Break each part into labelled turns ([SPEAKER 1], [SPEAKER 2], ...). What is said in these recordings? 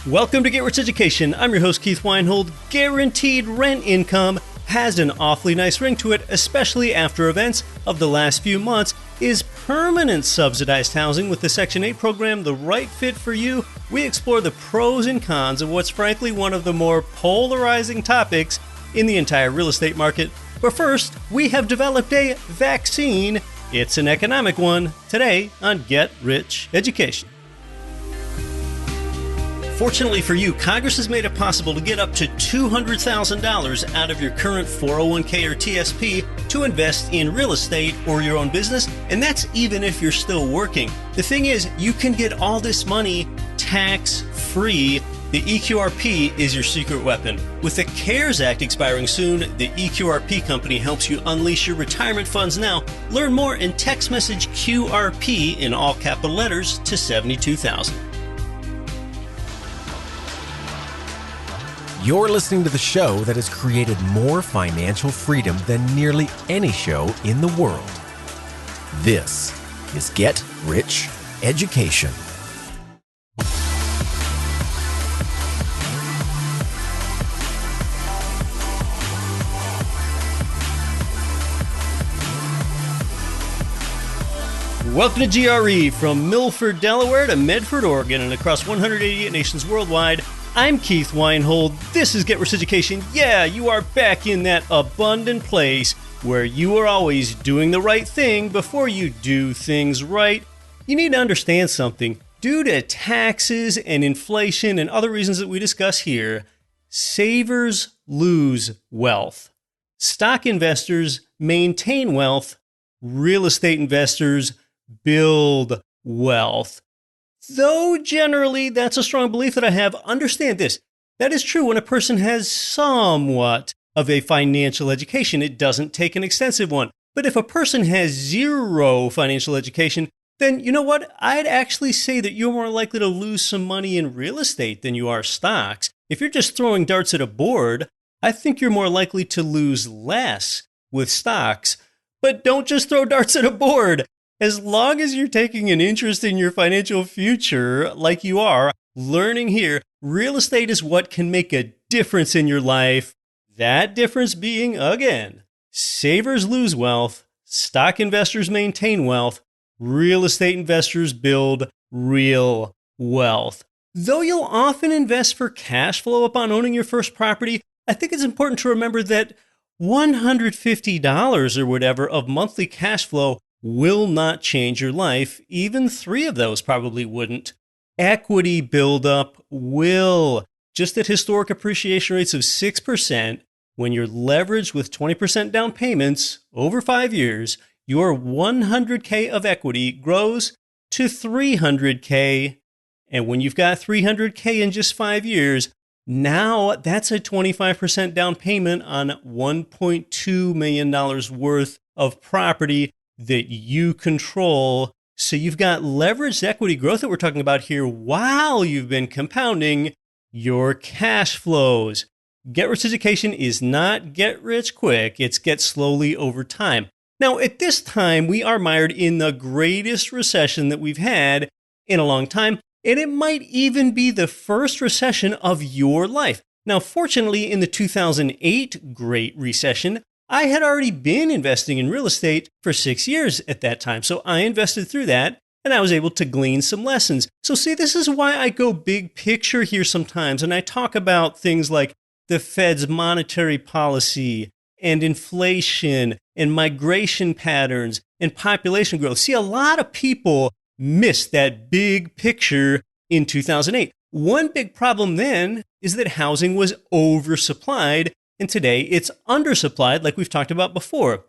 [SPEAKER 1] Welcome to Get Rich Education. I'm your host, Keith Weinhold. Guaranteed rent income has an awfully nice ring to it, especially after events of the last few months. Is permanent subsidized housing with the Section 8 program the right fit for you? We explore the pros and cons of what's frankly one of the more polarizing topics in the entire real estate market. But first, we have developed a vaccine. It's an economic one. Today on Get Rich Education. Fortunately for you, Congress has made it possible to get up to $200,000 out of your current 401k or TSP to invest in real estate or your own business, and that's even if you're still working. The thing is, you can get all this money tax-free. The EQRP is your secret weapon. With the CARES Act expiring soon, the EQRP company helps you unleash your retirement funds now. Learn more and text message QRP in all capital letters to 72,000.
[SPEAKER 2] You're listening to the show that has created more financial freedom than nearly any show in the world. This is Get Rich Education.
[SPEAKER 1] Welcome to GRE, from Milford, Delaware to Medford, Oregon, and across 188 nations worldwide. I'm Keith Weinhold. This is Get Rich Education. Yeah, you are back in that abundant place where you are always doing the right thing before you do things right. You need to understand something. Due to taxes and inflation and other reasons that we discuss here, savers lose wealth. Stock investors maintain wealth. Real estate investors build wealth. Though generally that's a strong belief that I have, understand this. That is true when a person has somewhat of a financial education. It doesn't take an extensive one. But if a person has zero financial education, then you know what? I'd actually say that you're more likely to lose some money in real estate than you are stocks. If you're just throwing darts at a board, I think you're more likely to lose less with stocks. But don't just throw darts at a board. As long as you're taking an interest in your financial future, like you are, learning here, real estate is what can make a difference in your life. That difference being, again, savers lose wealth, stock investors maintain wealth, real estate investors build real wealth. Though you'll often invest for cash flow upon owning your first property, I think it's important to remember that $150 or whatever of monthly cash flow will not change your life. Even 3 of those probably wouldn't. Equity buildup will. Just at historic appreciation rates of 6%, when you're leveraged with 20% down payments over 5 years, your $100K of equity grows to $300K. And when you've got $300K in just 5 years, now that's a 25% down payment on $1.2 million worth of property that you control. So you've got leveraged equity growth that we're talking about here while you've been compounding your cash flows. Get Rich Education is not get rich quick. It's get slowly over time. Now, at this time, we are mired in the greatest recession that we've had in a long time, and it might even be the first recession of your life. Now, fortunately, in the 2008 Great Recession, I had already been investing in real estate for 6 years at that time. So I invested through that and I was able to glean some lessons. So see, this is why I go big picture here sometimes. And I talk about things like the Fed's monetary policy and inflation and migration patterns and population growth. See, a lot of people missed that big picture in 2008. One big problem then is that housing was oversupplied. And today it's undersupplied, like we've talked about before.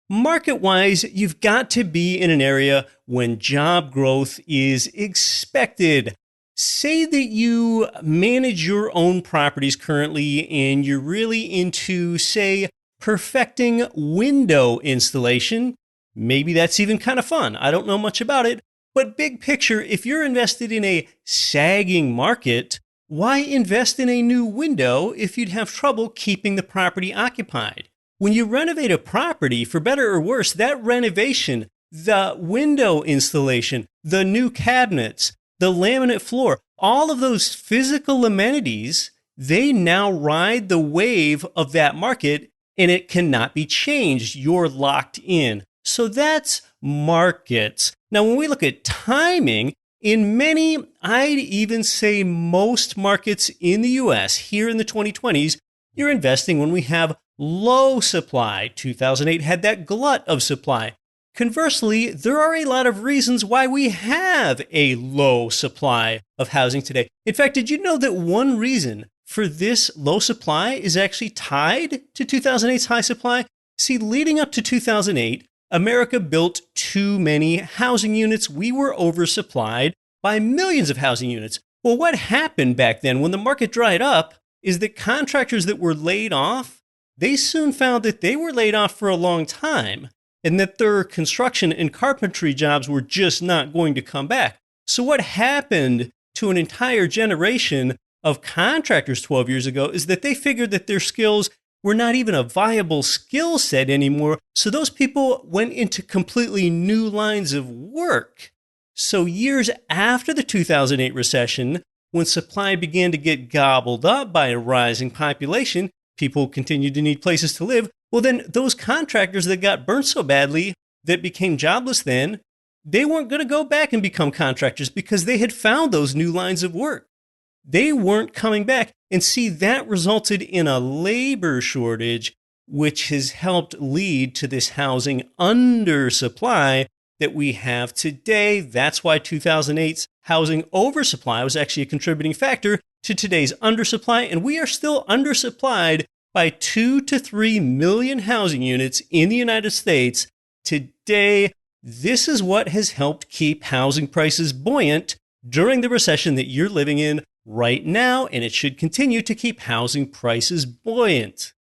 [SPEAKER 1] Market-wise, you've got to be in an area when job growth is expected. Say that you manage your own properties currently and you're really into, say, perfecting window installation. Maybe that's even kind of fun. I don't know much about it. But big picture, if you're invested in a sagging market, why invest in a new window if you'd have trouble keeping the property occupied? When you renovate a property, for better or worse, that renovation, the window installation, the new cabinets, the laminate floor, all of those physical amenities, they now ride the wave of that market and it cannot be changed. You're locked in. So that's markets. Now, when we look at timing, in many, I'd even say most markets in the US here in the 2020s, you're investing when we have low supply. 2008 had that glut of supply. Conversely, there are a lot of reasons why we have a low supply of housing today. In fact, did you know that one reason for this low supply is actually tied to 2008's high supply? See, leading up to 2008, America built too many housing units. We were oversupplied by millions of housing units. Well, what happened back then when the market dried up is that contractors that were laid off, they soon found that they were laid off for a long time and that their construction and carpentry jobs were just not going to come back. So what happened to an entire generation of contractors 12 years ago is that they figured that their skills were not even a viable skill set anymore. So those people went into completely new lines of work. So years after the 2008 recession, when supply began to get gobbled up by a rising population, people continued to need places to live. Well, then those contractors that got burnt so badly that became jobless then, they weren't going to go back and become contractors because they had found those new lines of work. They weren't coming back. And see, that resulted in a labor shortage, which has helped lead to this housing undersupply that we have today. That's why 2008's housing oversupply was actually a contributing factor to today's undersupply. And we are still undersupplied by 2 to 3 million housing units in the United States today. This is what has helped keep housing prices buoyant during the recession that you're living in right now, and it should continue to keep housing prices buoyant.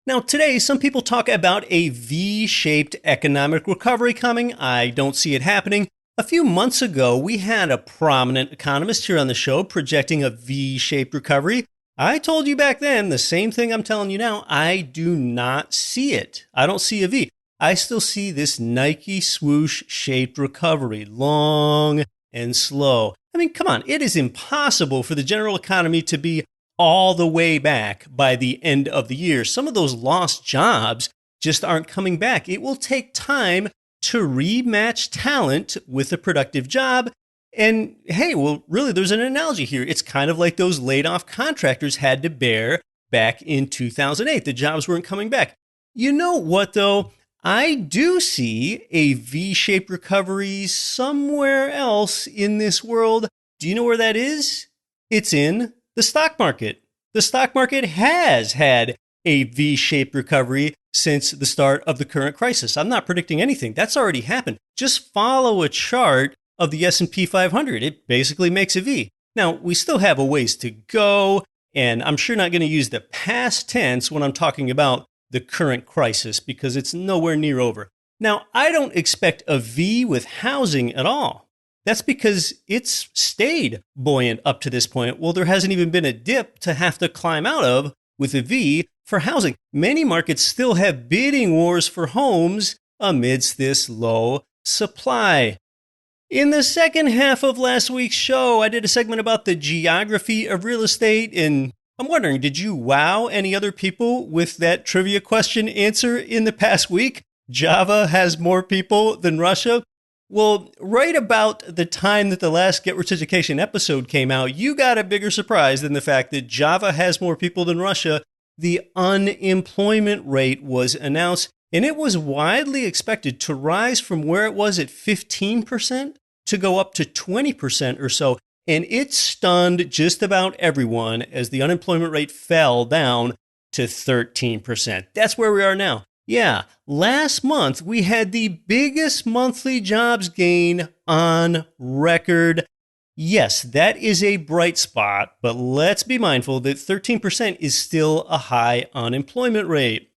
[SPEAKER 1] Now, today, some people talk about a V-shaped economic recovery coming. I don't see it happening. A few months ago, we had a prominent economist here on the show projecting a V-shaped recovery. I told you back then the same thing I'm telling you now. I do not see it. I don't see a V. I still see this Nike swoosh-shaped recovery, long and slow. I mean, come on, it is impossible for the general economy to be all the way back by the end of the year. Some of those lost jobs just aren't coming back. It will take time to rematch talent with a productive job. And hey, well, really, there's an analogy here. It's kind of like those laid off contractors had to bear back in 2008. The jobs weren't coming back. You know what, though? I do see a V-shaped recovery somewhere else in this world. Do you know where that is? It's in the stock market. The stock market has had a V-shaped recovery since the start of the current crisis. I'm not predicting anything. That's already happened. Just follow a chart of the S&P 500. It basically makes a V. Now, we still have a ways to go, and I'm sure not going to use the past tense when I'm talking about the current crisis because it's nowhere near over. Now, I don't expect a V with housing at all. That's because it's stayed buoyant up to this point. Well, there hasn't even been a dip to have to climb out of with a V for housing. Many markets still have bidding wars for homes amidst this low supply. In the second half of last week's show, I did a segment about the geography of real estate, and I'm wondering, did you wow any other people with that trivia question answer in the past week? Java has more people than Russia? Well, right about the time that the last Get Rich Education episode came out, you got a bigger surprise than the fact that Java has more people than Russia. The unemployment rate was announced, and it was widely expected to rise from where it was at 15% to go up to 20% or so. And it stunned just about everyone as the unemployment rate fell down to 13%. That's where we are now. Yeah, last month we had the biggest monthly jobs gain on record. Yes, that is a bright spot, but let's be mindful that 13% is still a high unemployment rate.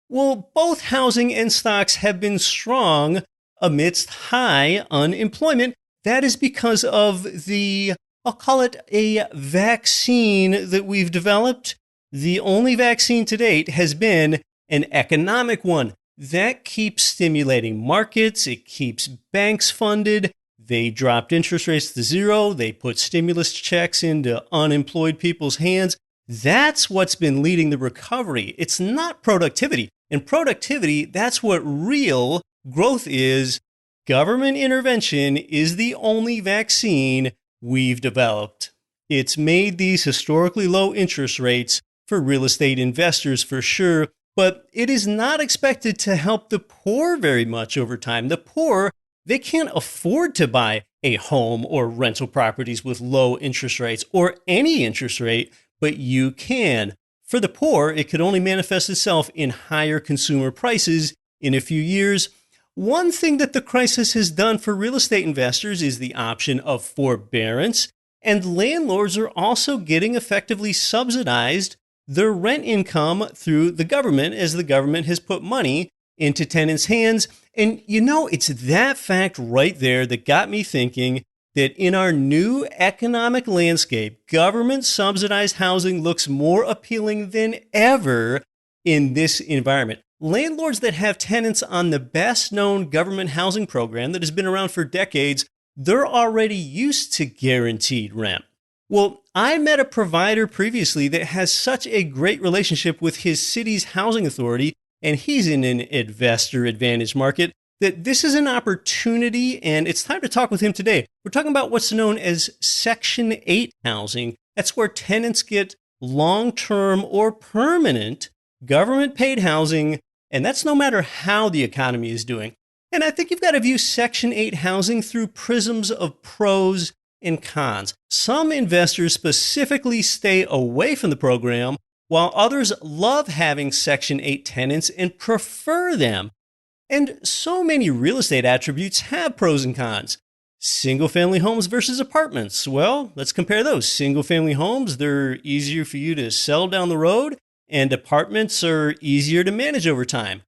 [SPEAKER 1] Well, both housing and stocks have been strong amidst high unemployment. That is because of I'll call it a vaccine that we've developed. The only vaccine to date has been an economic one that keeps stimulating markets. It keeps banks funded. They dropped interest rates to zero. They put stimulus checks into unemployed people's hands. That's what's been leading the recovery. It's not productivity. And productivity, that's what real growth is. Government intervention is the only vaccine we've developed. It's made these historically low interest rates for real estate investors for sure, but it is not expected to help the poor very much over time. The poor, they can't afford to buy a home or rental properties with low interest rates or any interest rate, but you can. For the poor, it could only manifest itself in higher consumer prices in a few years. One thing that the crisis has done for real estate investors is the option of forbearance, and landlords are also getting effectively subsidized their rent income through the government as the government has put money into tenants' hands. And it's that fact right there that got me thinking that in our new economic landscape, government subsidized housing looks more appealing than ever in this environment. Landlords that have tenants on the best known government housing program that has been around for decades, they're already used to guaranteed rent. Well, I met a provider previously that has such a great relationship with his city's housing authority, and he's in an investor advantage market, that this is an opportunity, and it's time to talk with him today. We're talking about what's known as Section 8 housing. That's where tenants get long-term or permanent government-paid housing, and that's no matter how the economy is doing. And I think you've got to view Section 8 housing through prisms of pros and cons. Some investors specifically stay away from the program, while others love having Section 8 tenants and prefer them. And so many real estate attributes have pros and cons. Single-family homes versus apartments. Well, let's compare those. Single-family homes, they're easier for you to sell down the road, and apartments are easier to manage over time.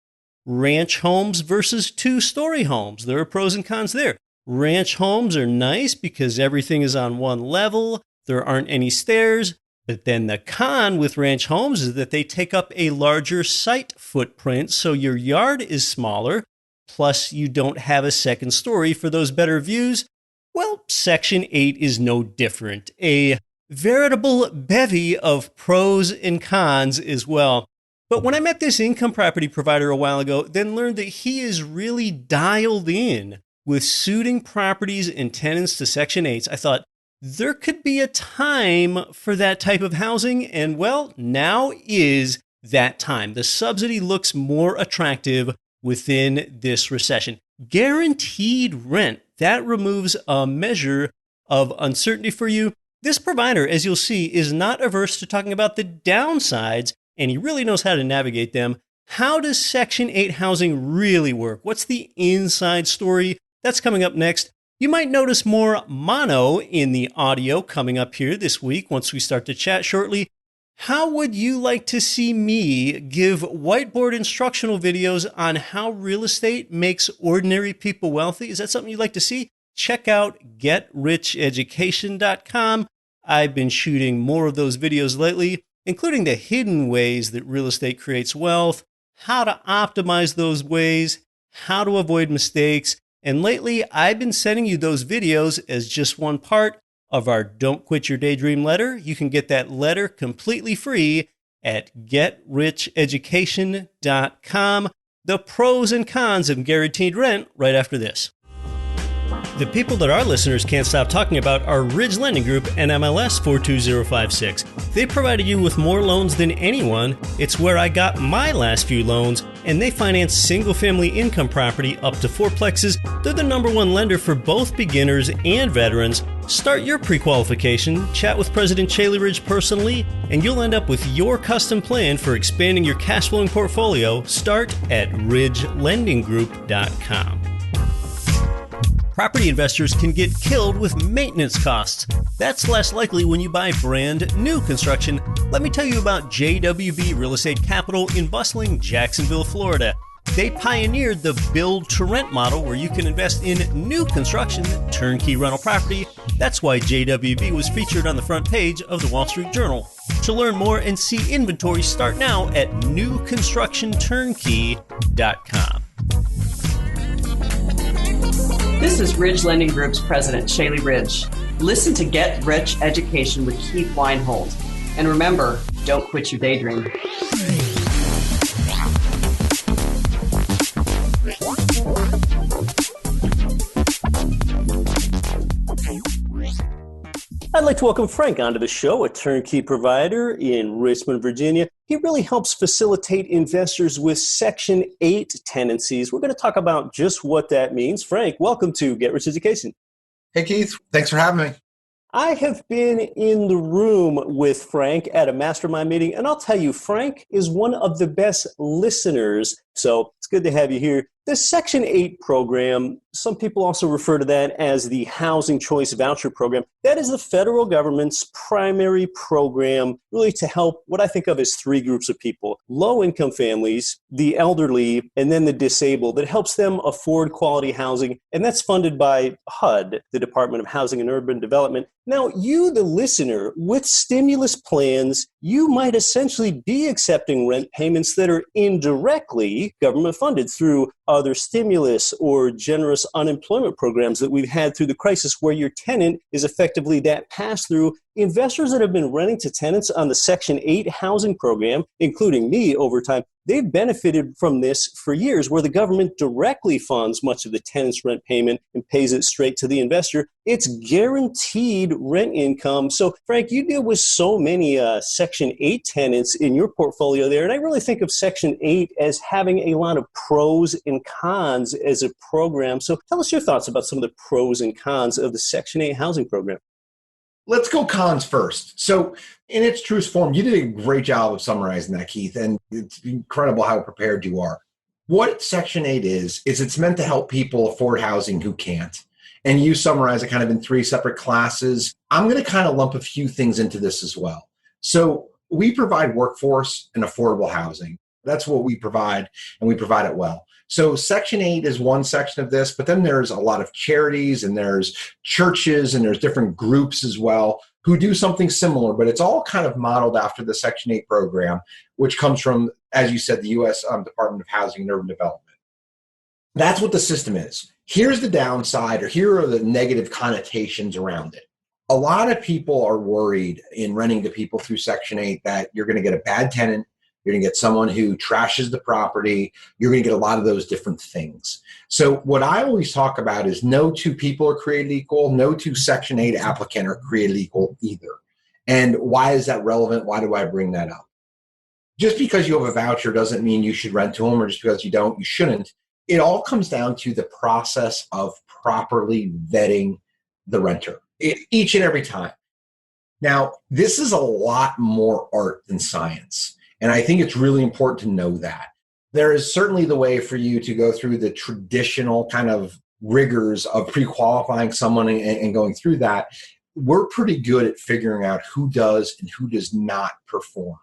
[SPEAKER 1] Ranch homes versus two-story homes. There are pros and cons there. Ranch homes are nice because everything is on one level. There aren't any stairs. But then the con with ranch homes is that they take up a larger site footprint, so your yard is smaller, plus you don't have a second story for those better views. Well, Section 8 is no different. A veritable bevy of pros and cons as well. But when I met this income property provider a while ago, then learned that he is really dialed in with suiting properties and tenants to Section 8s, I thought there could be a time for that type of housing. And well, now is that time. The subsidy looks more attractive within this recession. Guaranteed rent, that removes a measure of uncertainty for you. This provider, as you'll see, is not averse to talking about the downsides, and he really knows how to navigate them. How does Section 8 housing really work? What's the inside story? That's coming up next. You might notice more mono in the audio coming up here this week once we start to chat shortly. How would you like to see me give whiteboard instructional videos on how real estate makes ordinary people wealthy? Is that something you'd like to see? Check out GetRichEducation.com. I've been shooting more of those videos lately, including the hidden ways that real estate creates wealth, how to optimize those ways, how to avoid mistakes. And lately, I've been sending you those videos as just one part of our Don't Quit Your Daydream letter. You can get that letter completely free at GetRichEducation.com. The pros and cons of guaranteed rent right after this. The people that our listeners can't stop talking about are Ridge Lending Group and MLS 42056. They provided you with more loans than anyone. It's where I got my last few loans, and they finance single-family income property up to fourplexes. They're the #1 lender for both beginners and veterans. Start your pre-qualification, chat with President Chaley Ridge personally, and you'll end up with your custom plan for expanding your cash flowing portfolio. Start at ridgelendinggroup.com. Property investors can get killed with maintenance costs. That's less likely when you buy brand new construction. Let me tell you about JWB Real Estate Capital in bustling Jacksonville, Florida. They pioneered the build-to-rent model where you can invest in new construction, turnkey rental property. That's why JWB was featured on the front page of the Wall Street Journal. To learn more and see inventory, start now at newconstructionturnkey.com.
[SPEAKER 3] This is Ridge Lending Group's president, Shaylee Ridge. Listen to Get Rich Education with Keith Weinhold. And remember, don't quit your daydream.
[SPEAKER 1] I'd like to welcome Frank onto the show, a turnkey provider in Richmond, Virginia. He really helps facilitate investors with Section 8 tenancies. We're going to talk about just what that means. Frank, welcome to Get Rich Education.
[SPEAKER 4] Hey, Keith. Thanks for having me.
[SPEAKER 1] I have been in the room with Frank at a mastermind meeting, and I'll tell you, Frank is one of the best listeners, so it's good to have you here. The Section 8 program, some people also refer to that as the Housing Choice Voucher Program. That is the federal government's primary program, really to help what I think of as three groups of people: low-income families, the elderly, and then the disabled. That helps them afford quality housing, and that's funded by HUD, the Department of Housing and Urban Development. Now, you, the listener, with stimulus plans, you might essentially be accepting rent payments that are indirectly government funded through other stimulus or generous unemployment programs that we've had through the crisis, where your tenant is effectively that pass-through. Investors that have been renting to tenants on the Section 8 housing program, including me over time, they've benefited from this for years, where the government directly funds much of the tenant's rent payment and pays it straight to the investor. It's guaranteed rent income. So, Frank, you deal with so many Section 8 tenants in your portfolio there, and I really think of Section 8 as having a lot of pros and cons as a program. So tell us your thoughts about some of the pros and cons of the Section 8 housing program.
[SPEAKER 4] Let's go cons first. So in its truest form, you did a great job of summarizing that, Keith, and it's incredible how prepared you are. What Section 8 is it's meant to help people afford housing who can't. And you summarize it kind of in three separate classes. I'm going to kind of lump a few things into this as well. So we provide workforce and affordable housing. That's what we provide, and we provide it well. So Section 8 is one section of this, but then there's a lot of charities and there's churches and there's different groups as well who do something similar, but it's all kind of modeled after the Section 8 program, which comes from, as you said, the U.S. Department of Housing and Urban Development. That's what the system is. Here's the downside, or here are the negative connotations around it. A lot of people are worried in renting to people through Section 8 that you're going to get a bad tenant, you're going to get someone who trashes the property. You're going to get a lot of those different things. So what I always talk about is no two people are created equal. No two Section 8 applicant are created equal either. And why is that relevant? Why do I bring that up? Just because you have a voucher doesn't mean you should rent to them, or just because you don't, you shouldn't. It all comes down to the process of properly vetting the renter each and every time. Now, this is a lot more art than science. And I think it's really important to know that. There is certainly the way for you to go through the traditional kind of rigors of pre-qualifying someone and going through that. We're pretty good at figuring out who does and who does not perform.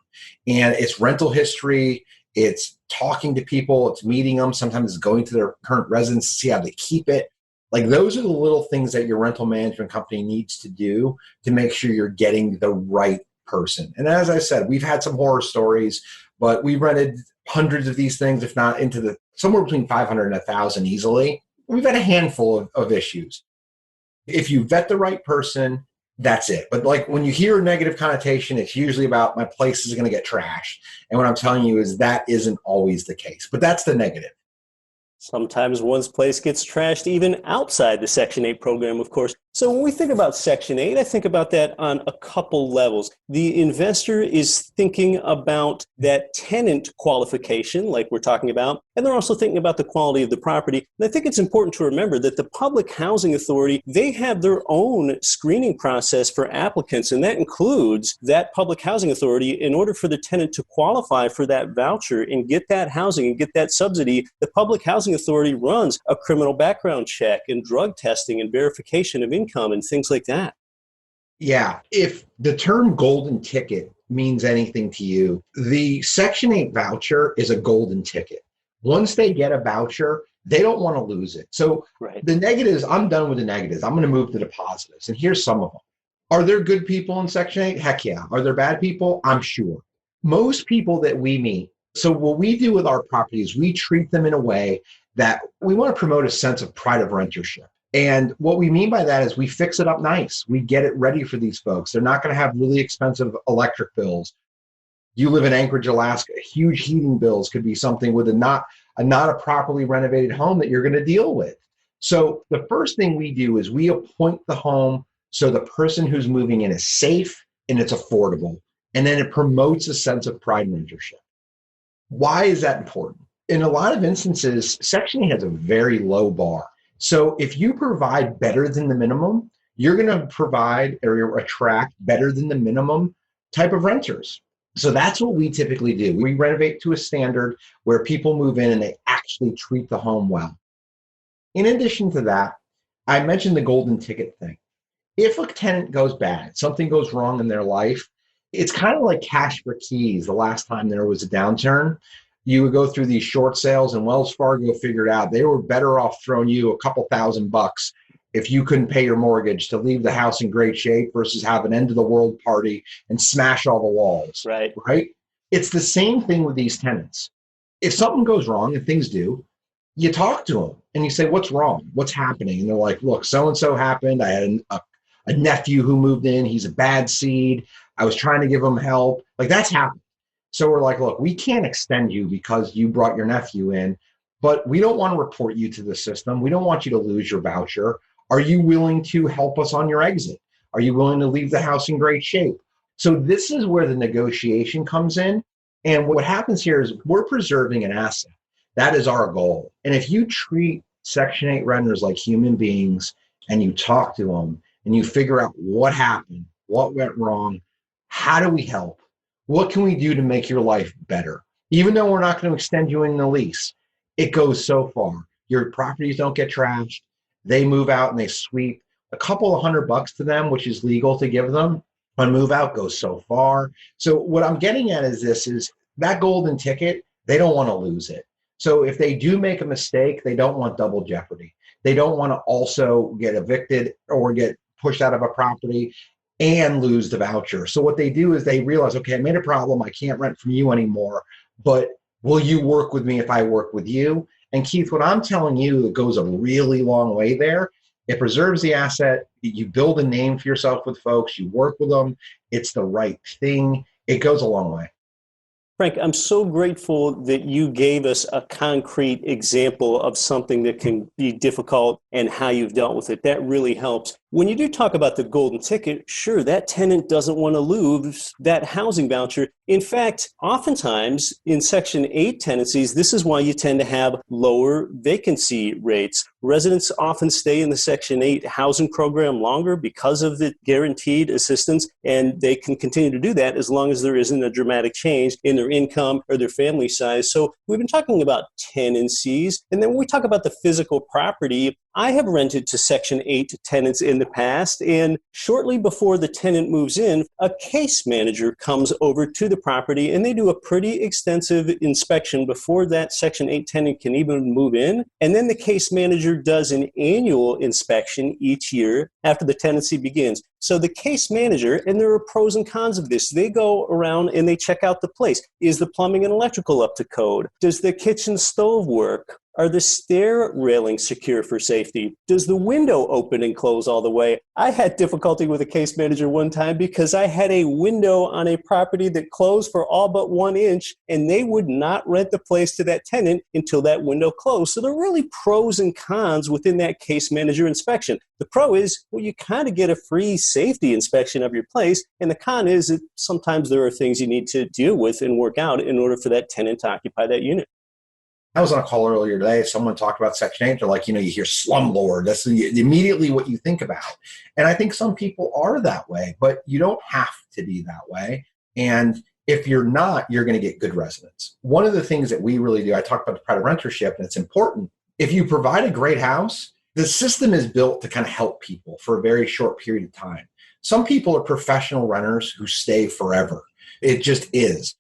[SPEAKER 4] And it's rental history, it's talking to people, it's meeting them, sometimes it's going to their current residence to see how they keep it. Like, those are the little things that your rental management company needs to do to make sure you're getting the right person. And as I said, we've had some horror stories, but we rented hundreds of these things, if not into the somewhere between 500 and 1,000 easily. We've had a handful of issues. If you vet the right person, that's it. But like, when you hear a negative connotation, it's usually about my place is going to get trashed. And what I'm telling you is that isn't always the case, but that's the negative.
[SPEAKER 1] Sometimes one's place gets trashed even outside the Section 8 program, of course. So when we think about Section 8, I think about that on a couple levels. The investor is thinking about that tenant qualification, like we're talking about, and they're also thinking about the quality of the property. And I think it's important to remember that the Public Housing Authority, they have their own screening process for applicants, and that includes that Public Housing Authority. In order for the tenant to qualify for that voucher and get that housing and get that subsidy, the Public Housing Authority runs a criminal background check and drug testing and verification of income and things like that.
[SPEAKER 4] Yeah. If the term golden ticket means anything to you, the Section 8 voucher is a golden ticket. Once they get a voucher, they don't want to lose it. So The negatives, I'm done with the negatives. I'm going to move to the positives. And here's some of them. Are there good people in Section 8? Heck yeah. Are there bad people? I'm sure. Most people that we meet, so what we do with our properties, we treat them in a way that we want to promote a sense of pride of rentership. And what we mean by that is we fix it up nice. We get it ready for these folks. They're not going to have really expensive electric bills. You live in Anchorage, Alaska, huge heating bills could be something with a not a properly renovated home that you're going to deal with. So the first thing we do is we appoint the home so the person who's moving in is safe and it's affordable. And then it promotes a sense of pride and ownership. Why is that important? In a lot of instances, Section 8 has a very low bar. So if you provide better than the minimum, you're going to provide or attract better than the minimum type of renters. So that's what we typically do. We renovate to a standard where people move in and they actually treat the home well. In addition to that, I mentioned the golden ticket thing. If a tenant goes bad, something goes wrong in their life, it's kind of like cash for keys. The last time there was a downturn, you would go through these short sales, and Wells Fargo figured out they were better off throwing you a couple $1,000 if you couldn't pay your mortgage to leave the house in great shape versus have an end of the world party and smash all the walls. Right? It's the same thing with these tenants. If something goes wrong, and things do, you talk to them and you say, what's wrong? What's happening? And they're like, look, so-and-so happened. I had a nephew who moved in. He's a bad seed. I was trying to give him help. Like, that's happened. So we're like, look, we can't extend you because you brought your nephew in, but we don't want to report you to the system. We don't want you to lose your voucher. Are you willing to help us on your exit? Are you willing to leave the house in great shape? So this is where the negotiation comes in. And what happens here is we're preserving an asset. That is our goal. And if you treat Section 8 renters like human beings and you talk to them and you figure out what happened, what went wrong, how do we help? What can we do to make your life better? Even though we're not going to extend you in the lease, it goes so far. Your properties don't get trashed. They move out and they sweep. A couple of $100 to them, which is legal to give them on move out, goes so far. So what I'm getting at is this is that golden ticket, they don't want to lose it. So if they do make a mistake, they don't want double jeopardy. They don't want to also get evicted or get pushed out of a property and lose the voucher. So what they do is they realize, okay, I made a problem. I can't rent from you anymore, but will you work with me if I work with you? And Keith, what I'm telling you, it goes a really long way there. It preserves the asset. You build a name for yourself with folks. You work with them. It's the right thing. It goes a long way.
[SPEAKER 1] Frank, I'm so grateful that you gave us a concrete example of something that can be difficult and how you've dealt with it. That really helps. When you do talk about the golden ticket, sure, that tenant doesn't want to lose that housing voucher. In fact, oftentimes in Section 8 tenancies, this is why you tend to have lower vacancy rates. Residents often stay in the Section 8 housing program longer because of the guaranteed assistance, and they can continue to do that as long as there isn't a dramatic change in their income or their family size. So we've been talking about tenancies, and then when we talk about the physical property, I have rented to Section 8 tenants in the past, and shortly before the tenant moves in, a case manager comes over to the property, and they do a pretty extensive inspection before that Section 8 tenant can even move in. And then the case manager does an annual inspection each year after the tenancy begins. So the case manager, and there are pros and cons of this, they go around and they check out the place. Is the plumbing and electrical up to code? Does the kitchen stove work? Are the stair railings secure for safety? Does the window open and close all the way? I had difficulty with a case manager one time because I had a window on a property that closed for all but 1 inch, and they would not rent the place to that tenant until that window closed. So there are really pros and cons within that case manager inspection. The pro is, well, you kind of get a free safety inspection of your place, and the con is that sometimes there are things you need to deal with and work out in order for that tenant to occupy that unit.
[SPEAKER 4] I was on a call earlier today. Someone talked about Section 8. They're like, you hear slumlord. That's immediately what you think about. And I think some people are that way, but you don't have to be that way. And if you're not, you're going to get good residents. One of the things that we really do, I talked about the pride of rentership, and it's important. If you provide a great house, the system is built to kind of help people for a very short period of time. Some people are professional renters who stay forever. It just is.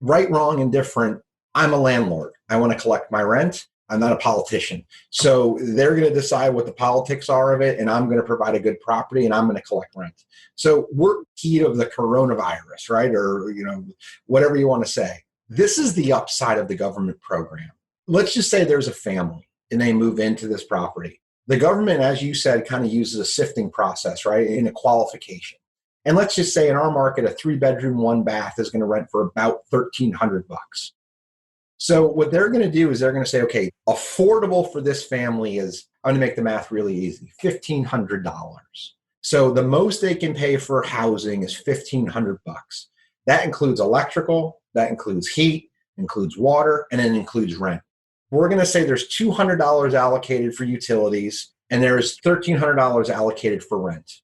[SPEAKER 4] Right, wrong, indifferent. I'm a landlord. I want to collect my rent. I'm not a politician. So they're going to decide what the politics are of it, and I'm going to provide a good property, and I'm going to collect rent. So we're key to the coronavirus, right? Or, whatever you want to say. This is the upside of the government program. Let's just say there's a family, and they move into this property. The government, as you said, kind of uses a sifting process, right, in a qualification. And let's just say in our market, a 3-bedroom, 1-bath is going to rent for about $1,300. So what they're going to do is they're going to say, okay, affordable for this family is, I'm going to make the math really easy, $1,500. So the most they can pay for housing is $1,500. That includes electrical, that includes heat, includes water, and it includes rent. We're going to say there's $200 allocated for utilities, and there's $1,300 allocated for rent.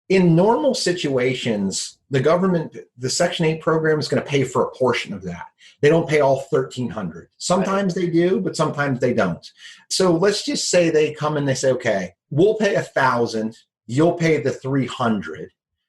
[SPEAKER 4] In normal situations, the government, the Section 8 program is going to pay for a portion of that. They don't pay all $1,300. Sometimes they do, but sometimes they don't. So let's just say they come and they say, okay, we'll pay $1,000, you'll pay the $300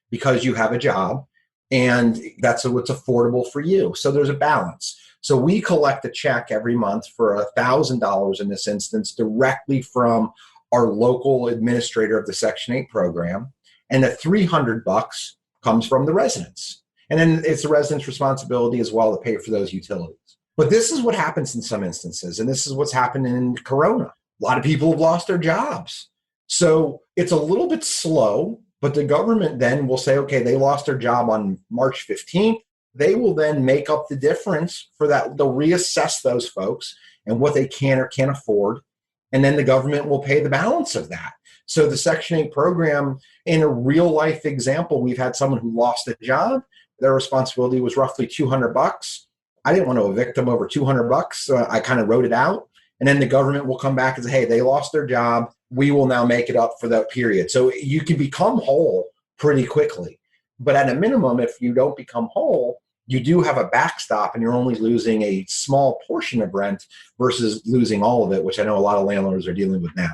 [SPEAKER 4] because you have a job, and that's what's affordable for you. So there's a balance. So we collect a check every month for $1,000 in this instance directly from our local administrator of the Section 8 program. And the $300 comes from the residents. And then it's the residents' responsibility as well to pay for those utilities. But this is what happens in some instances, and this is what's happened in Corona. A lot of people have lost their jobs. So it's a little bit slow, but the government then will say, okay, they lost their job on March 15th. They will then make up the difference for that. They'll reassess those folks and what they can or can't afford. And then the government will pay the balance of that. So the Section 8 program, in a real life example, we've had someone who lost a job. Their responsibility was roughly $200. I didn't want to evict them over $200, so I kind of wrote it out. And then the government will come back and say, hey, they lost their job. We will now make it up for that period. So you can become whole pretty quickly. But at a minimum, if you don't become whole, you do have a backstop and you're only losing a small portion of rent versus losing all of it, which I know a lot of landlords are dealing with now.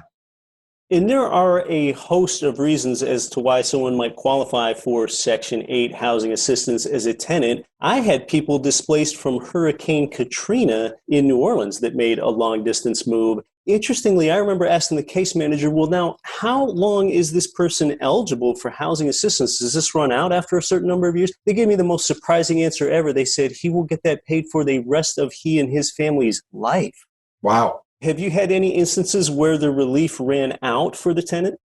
[SPEAKER 1] And there are a host of reasons as to why someone might qualify for Section 8 housing assistance as a tenant. I had people displaced from Hurricane Katrina in New Orleans that made a long-distance move. Interestingly, I remember asking the case manager, well, now, how long is this person eligible for housing assistance? Does this run out after a certain number of years? They gave me the most surprising answer ever. They said he will get that paid for the rest of he and his family's life.
[SPEAKER 4] Wow.
[SPEAKER 1] Have you had any instances where the relief ran out for the tenant?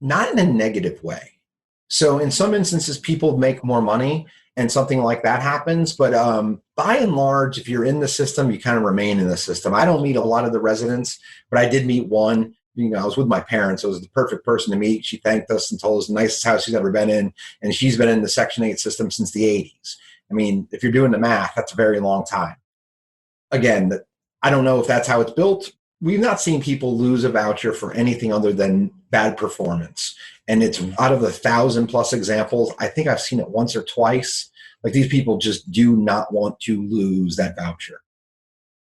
[SPEAKER 4] Not in a negative way. So in some instances, people make more money and something like that happens. But by and large, if you're in the system, you kind of remain in the system. I don't meet a lot of the residents, but I did meet one. You know, I was with my parents. So it was the perfect person to meet. She thanked us and told us the nicest house she's ever been in. And she's been in the Section 8 system since the 80s. I mean, if you're doing the math, that's a very long time. Again, I don't know if that's how it's built. We've not seen people lose a voucher for anything other than bad performance. And it's out of the 1,000+ examples, I think I've seen it once or twice. Like, these people just do not want to lose that voucher.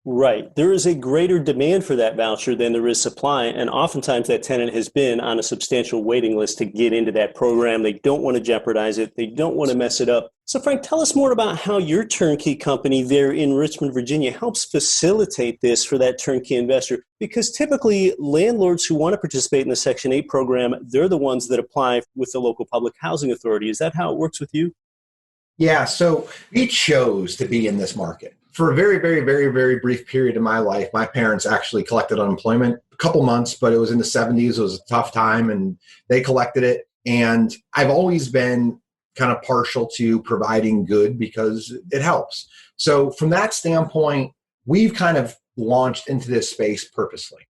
[SPEAKER 1] Right. There is a greater demand for that voucher than there is supply. And oftentimes that tenant has been on a substantial waiting list to get into that program. They don't want to jeopardize it. They don't want to mess it up. So Frank, tell us more about how your turnkey company there in Richmond, Virginia helps facilitate this for that turnkey investor. Because typically landlords who want to participate in the Section 8 program, they're the ones that apply with the local public housing authority. Is that how it works with you?
[SPEAKER 4] Yeah, so we chose to be in this market. For a very, very, very, very brief period of my life, my parents actually collected unemployment, a couple months, but it was in the 70s. It was a tough time, and they collected it. And I've always been kind of partial to providing good because it helps. So from that standpoint, we've kind of launched into this space purposely.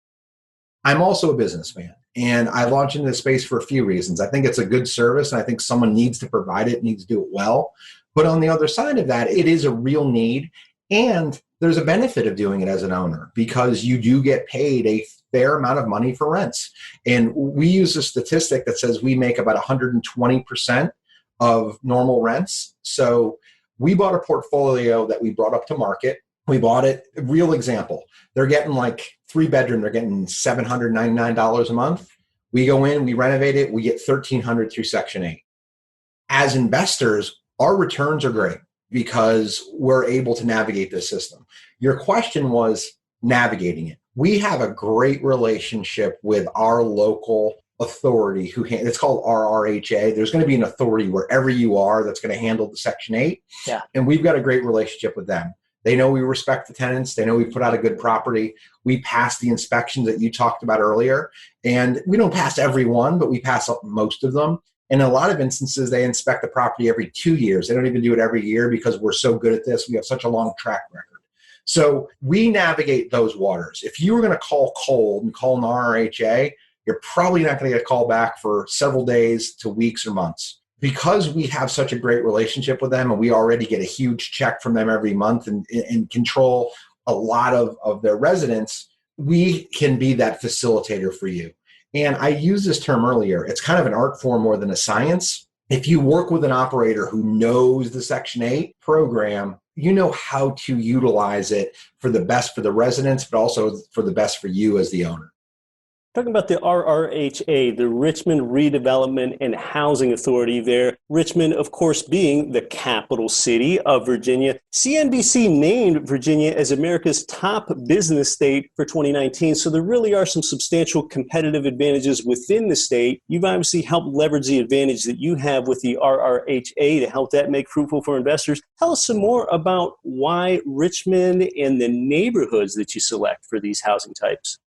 [SPEAKER 4] I'm also a businessman, and I launched into this space for a few reasons. I think it's a good service, and I think someone needs to provide it, needs to do it well. But on the other side of that, it is a real need. And there's a benefit of doing it as an owner because you do get paid a fair amount of money for rents. And we use a statistic that says we make about 120% of normal rents. So we bought a portfolio that we brought up to market. We bought it, real example. They're getting like 3-bedroom, they're getting $799 a month. We go in, we renovate it, we get $1,300 through Section 8. As investors, our returns are great, because we're able to navigate this system. Your question was navigating it. We have a great relationship with our local authority it's called RRHA. There's going to be an authority wherever you are that's going to handle the Section 8.
[SPEAKER 1] Yeah.
[SPEAKER 4] And we've got a great relationship with them. They know we respect the tenants. They know we put out a good property. We pass the inspections that you talked about earlier. And we don't pass every one, but we pass most of them. And in a lot of instances, they inspect the property every 2 years. They don't even do it every year because we're so good at this. We have such a long track record. So we navigate those waters. If you were going to call cold and call an RRHA, you're probably not going to get a call back for several days to weeks or months. Because we have such a great relationship with them and we already get a huge check from them every month and control a lot of their residents, we can be that facilitator for you. And I used this term earlier. It's kind of an art form more than a science. If you work with an operator who knows the Section 8 program, you know how to utilize it for the best for the residents, but also for the best for you as the owner.
[SPEAKER 1] Talking about the RRHA, the Richmond Redevelopment and Housing Authority there. Richmond, of course, being the capital city of Virginia. CNBC named Virginia as America's top business state for 2019. So there really are some substantial competitive advantages within the state. You've obviously helped leverage the advantage that you have with the RRHA to help that make fruitful for investors. Tell us some more about why Richmond and the neighborhoods that you select for these housing types.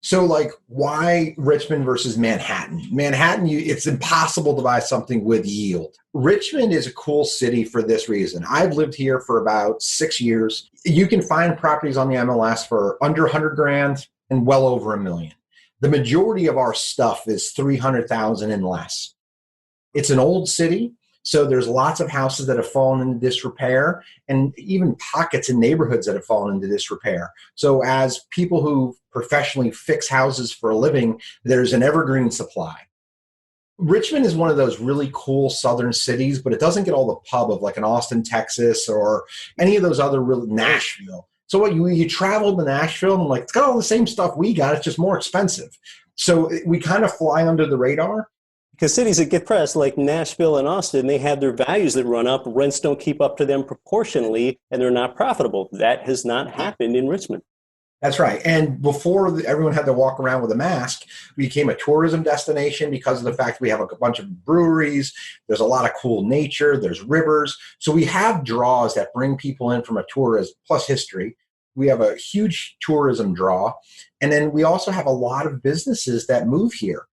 [SPEAKER 4] So like why Richmond versus Manhattan? Manhattan, it's impossible to buy something with yield. Richmond is a cool city for this reason. I've lived here for about 6 years. You can find properties on the MLS for under 100 grand and well over $1 million. The majority of our stuff is 300,000 and less. It's an old city. So there's lots of houses that have fallen into disrepair and even pockets in neighborhoods that have fallen into disrepair. So as people who professionally fix houses for a living, there's an evergreen supply. Richmond is one of those really cool southern cities, but it doesn't get all the pub of like an Austin, Texas, or any of those other real Nashville. So what you travel to Nashville and like, it's got all the same stuff we got, it's just more expensive. So we kind of fly under the radar.
[SPEAKER 1] Because cities that get pressed like Nashville and Austin, they have their values that run up. Rents don't keep up to them proportionally, and they're not profitable. That has not happened in Richmond.
[SPEAKER 4] That's right. And before everyone had to walk around with a mask, we became a tourism destination because of the fact we have a bunch of breweries. There's a lot of cool nature. There's rivers. So we have draws that bring people in from a tourism plus history. We have a huge tourism draw. And then we also have a lot of businesses that move here.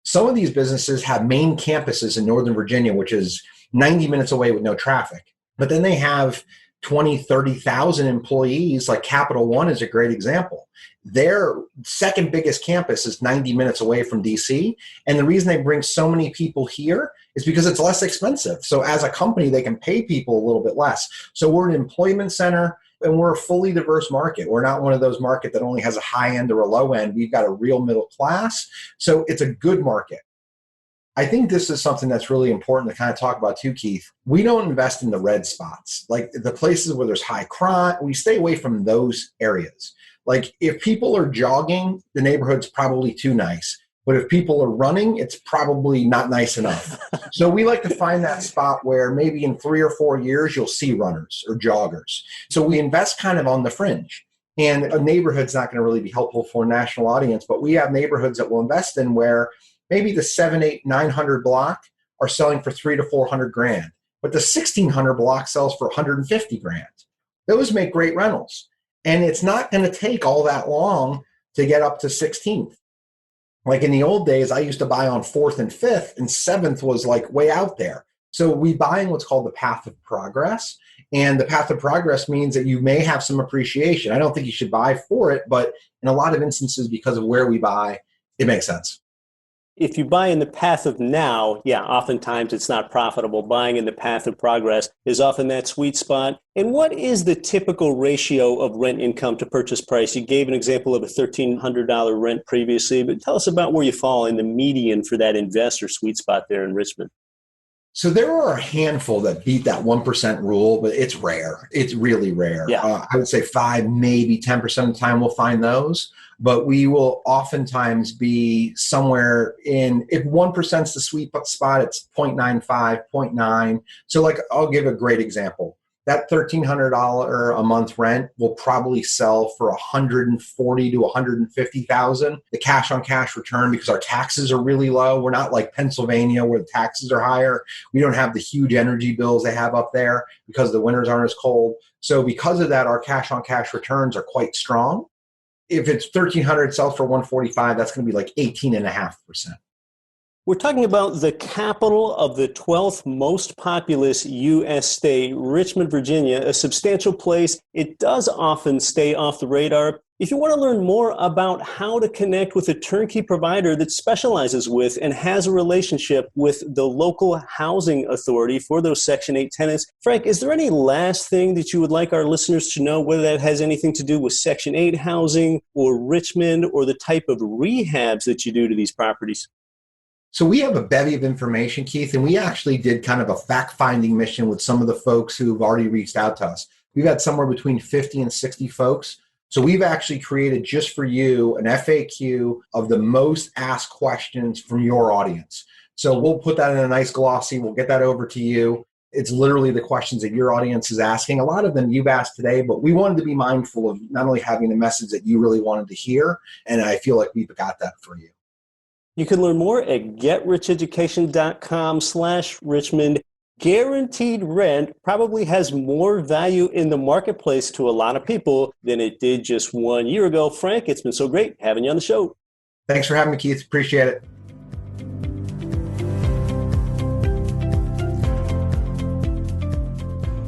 [SPEAKER 4] Some of these businesses have main campuses in Northern Virginia, which is 90 minutes away with no traffic. But then they have 20, 30,000 employees, like Capital One is a great example. Their second biggest campus is 90 minutes away from DC. And the reason they bring so many people here is because it's less expensive. So as a company, they can pay people a little bit less. So we're an employment center. And we're a fully diverse market. We're not one of those markets that only has a high end or a low end. We've got a real middle class. So it's a good market. I think this is something that's really important to kind of talk about too, Keith. We don't invest in the red spots, like the places where there's high crime. We stay away from those areas. Like if people are jogging, the neighborhood's probably too nice. But if people are running, it's probably not nice enough. So we like to find that spot where maybe in 3 or 4 years, you'll see runners or joggers. So we invest kind of on the fringe. And a neighborhood's not going to really be helpful for a national audience, but we have neighborhoods that we'll invest in where maybe the 7, 8, 900 block are selling for 300 to 400 grand, but the 1600 block sells for 150 grand. Those make great rentals. And it's not going to take all that long to get up to 16th. Like in the old days, I used to buy on 4th and 5th, and 7th was like way out there. So we buy in what's called the path of progress. And the path of progress means that you may have some appreciation. I don't think you should buy for it, but in a lot of instances, because of where we buy, it makes sense.
[SPEAKER 1] If you buy in the path of now, yeah, oftentimes it's not profitable. Buying in the path of progress is often that sweet spot. And what is the typical ratio of rent income to purchase price? You gave an example of a $1,300 rent previously, but tell us about where you fall in the median for that investor sweet spot there in Richmond.
[SPEAKER 4] So there are a handful that beat that 1% rule, but it's rare. It's really rare.
[SPEAKER 1] Yeah.
[SPEAKER 4] I would say 5, maybe 10% of the time we'll find those, but we will oftentimes be somewhere in, if 1% is the sweet spot, it's 0.95, 0.9. So like, I'll give a great example. that $1,300 a month rent will probably sell for 140 to 150,000. The cash on cash return, because our taxes are really low. We're not like Pennsylvania where the taxes are higher. We don't have the huge energy bills they have up there because the winters aren't as cold. So because of that, our cash on cash returns are quite strong. If it's 1,300 sells for 145, that's going to be like 18.5%.
[SPEAKER 1] We're talking about the capital of the 12th most populous U.S. state, Richmond, Virginia, a substantial place. It does often stay off the radar. If you want to learn more about how to connect with a turnkey provider that specializes with and has a relationship with the local housing authority for those Section 8 tenants, Frank, is there any last thing that you would like our listeners to know, whether that has anything to do with Section 8 housing or Richmond or the type of rehabs that you do to these properties?
[SPEAKER 4] So we have a bevy of information, Keith, and we actually did kind of a fact-finding mission with some of the folks who've already reached out to us. We've had somewhere between 50 and 60 folks. So we've actually created just for you an FAQ of the most asked questions from your audience. So we'll put that in a nice glossy. We'll get that over to you. It's literally the questions that your audience is asking. A lot of them you've asked today, but we wanted to be mindful of not only having the message that you really wanted to hear, and I feel like we've got that for you.
[SPEAKER 1] You can learn more at getricheducation.com/Richmond. Guaranteed rent probably has more value in the marketplace to a lot of people than it did just 1 year ago. Frank, it's been so great having you on the show.
[SPEAKER 4] Thanks for having me, Keith. Appreciate it.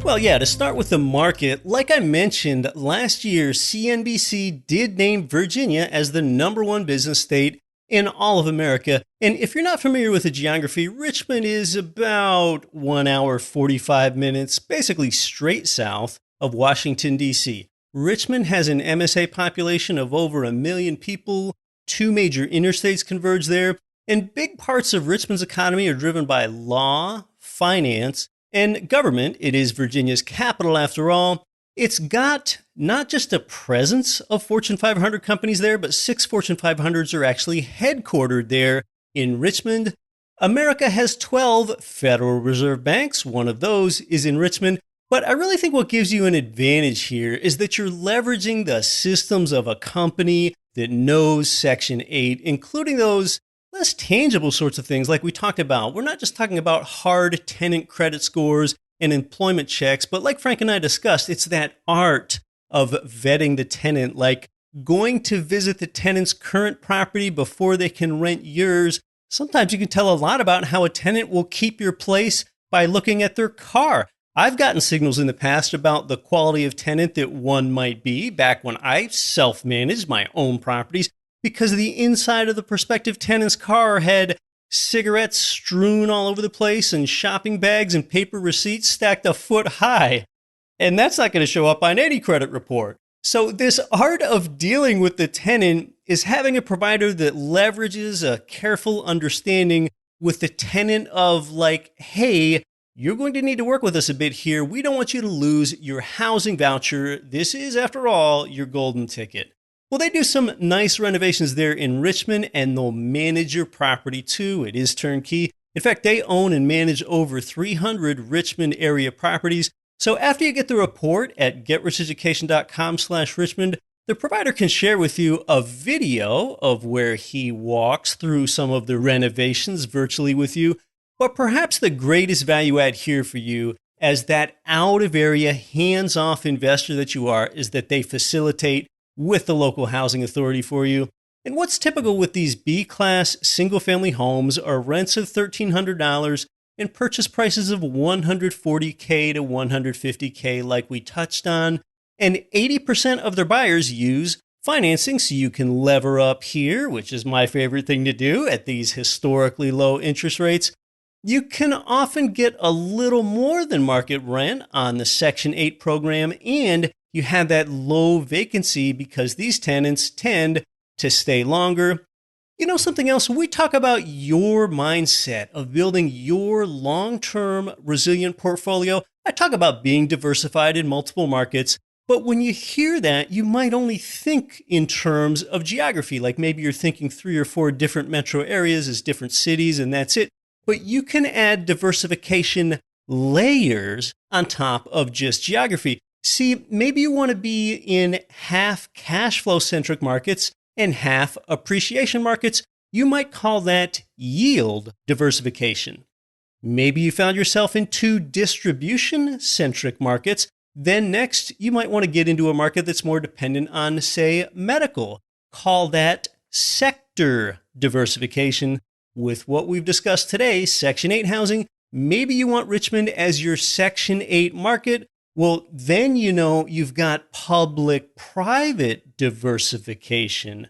[SPEAKER 1] Well, yeah, to start with the market, like I mentioned, last year CNBC did name Virginia as the #1 business state in all of America. And if you're not familiar with the geography, Richmond is about 1 hour, 45 minutes, basically straight south of Washington, D.C. Richmond has an MSA population of over 1 million people. 2 major interstates converge there. And big parts of Richmond's economy are driven by law, finance, and government. It is Virginia's capital after all. It's got not just a presence of Fortune 500 companies there, but 6 Fortune 500s are actually headquartered there in Richmond. America has 12 Federal Reserve banks. One of those is in Richmond. But I really think what gives you an advantage here is that you're leveraging the systems of a company that knows Section 8, including those less tangible sorts of things like we talked about. We're not just talking about hard tenant credit scores and employment checks, but like Frank and I discussed, it's that art of vetting the tenant, like going to visit the tenant's current property before they can rent yours. Sometimes you can tell a lot about how a tenant will keep your place by looking at their car. I've gotten signals in the past about the quality of tenant that one might be back when I self-managed my own properties because the inside of the prospective tenant's car had cigarettes strewn all over the place and shopping bags and paper receipts stacked a foot high. And that's not going to show up on any credit report. So this art of dealing with the tenant is having a provider that leverages a careful understanding with the tenant of like, hey, you're going to need to work with us a bit here. We don't want you to lose your housing voucher. This is, after all, your golden ticket. Well, they do some nice renovations there in Richmond, and they'll manage your property too. It is turnkey. In fact, they own and manage over 300 Richmond area properties. So after you get the report at getricheducation.com/Richmond, the provider can share with you a video of where he walks through some of the renovations virtually with you. But perhaps the greatest value add here for you as that out-of-area, hands-off investor that you are is that they facilitate with the local housing authority for you. And what's typical with these B-class single-family homes are rents of $1,300 and purchase prices of $140K to $150K like we touched on. And 80% of their buyers use financing, so you can lever up here, which is my favorite thing to do at these historically low interest rates. You can often get a little more than market rent on the Section 8 program, and you have that low vacancy because these tenants tend to stay longer. You know something else? When we talk about your mindset of building your long-term resilient portfolio, I talk about being diversified in multiple markets. But when you hear that, you might only think in terms of geography, like maybe you're thinking 3 or 4 different metro areas as different cities and that's it. But you can add diversification layers on top of just geography. See, maybe you want to be in half cash flow centric markets and half appreciation markets. You might call that yield diversification. Maybe you found yourself in 2 distribution centric markets. Then next, you might want to get into a market that's more dependent on, say, medical. Call that sector diversification. With what we've discussed today, Section 8 housing, maybe you want Richmond as your Section 8 market. Well, then you know you've got public-private diversification.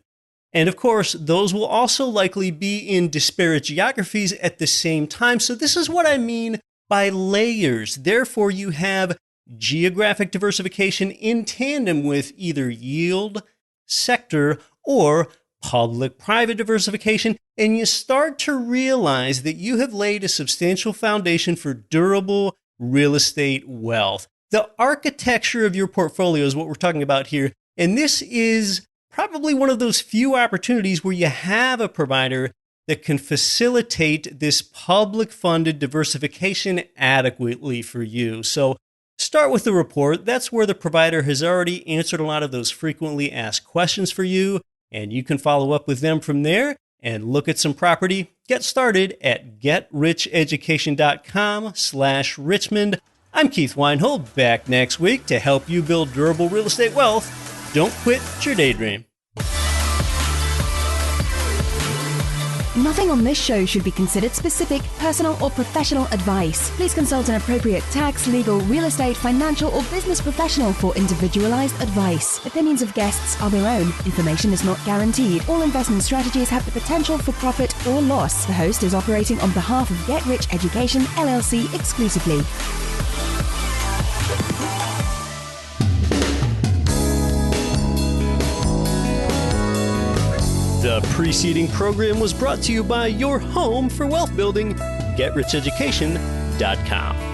[SPEAKER 1] And of course, those will also likely be in disparate geographies at the same time. So this is what I mean by layers. Therefore, you have geographic diversification in tandem with either yield, sector, or public-private diversification, and you start to realize that you have laid a substantial foundation for durable real estate wealth. The architecture of your portfolio is what we're talking about here, and this is probably one of those few opportunities where you have a provider that can facilitate this public-funded diversification adequately for you. So start with the report. That's where the provider has already answered a lot of those frequently asked questions for you, and you can follow up with them from there and look at some property. Get started at getricheducation.com/Richmond. I'm Keith Weinhold, back next week to help you build durable real estate wealth. Don't quit your daydream.
[SPEAKER 5] Nothing on this show should be considered specific, personal, or professional advice. Please consult an appropriate tax, legal, real estate, financial, or business professional for individualized advice. Opinions of guests are their own. Information is not guaranteed. All investment strategies have the potential for profit or loss. The host is operating on behalf of Get Rich Education, LLC exclusively.
[SPEAKER 1] The preceding program was brought to you by your home for wealth building, GetRichEducation.com.